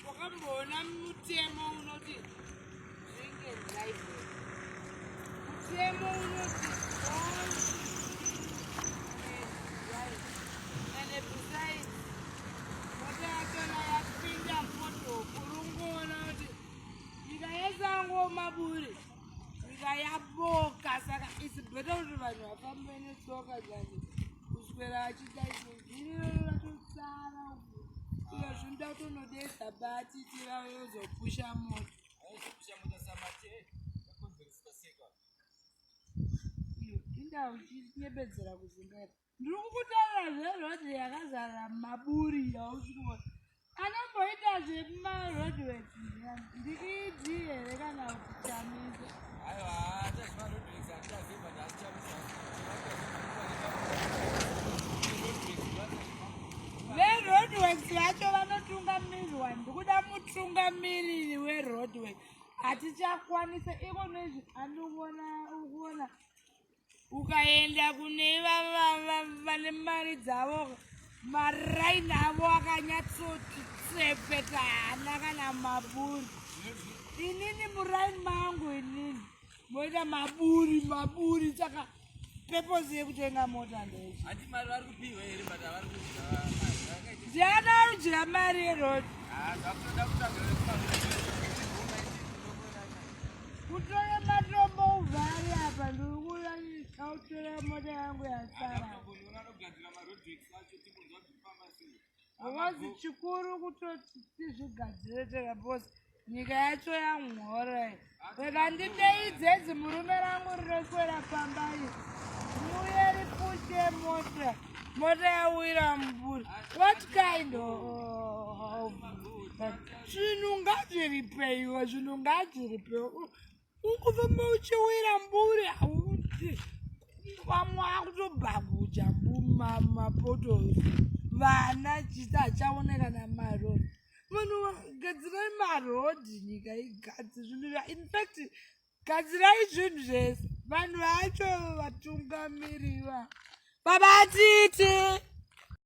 wakambona mutemo unoti drinking life mutemo unoti and besides mota yachona yapinda moto kurungona kuti nyika yesango maburi nyika yaboka saka it's better kuti vanhu vafambe netsoka dzanje kuswera achita izvozviratotsara iyo zvinoda kutonodesa bati tirayozopusha moto indau chinyepedzera kuzingaira ndiri kukutaura zverodhi yakazara maburi yausikuona anomboita zvemarodwes ndikiti here kana kuti chamisa verodworks vacho vanotungamirirwa ndikuda mutungamiriri werodwork hatichakwanisa iko nezvi andikuona ukaenda kune vane mari dzavo maraini avo akanyatsoti tsepetana kana maburi inini muraini mangu inini moita maburi saka peposi yekutenga mota ndeyana rudya mari yerodi kutore matombo uvhari apa ndikuautore mota yangu yasara owazi chikuru kutoti tizvigadzire tega bosi nyika yacho yamhora rega ndideyidzedzi murume rangu rinoswera pambai muye ripushe mota yawira muburi what kind of zvinhu ngazviripeiwa ukufamba uchiwira mburi hauti vamwe akutobhaguja mapotos vana chisachaoneka namarodi munhu gadzirai marodhi nyika igadzire infact gadzirai zvinhu zvese vanhu vacho vatungamiriwa babatiti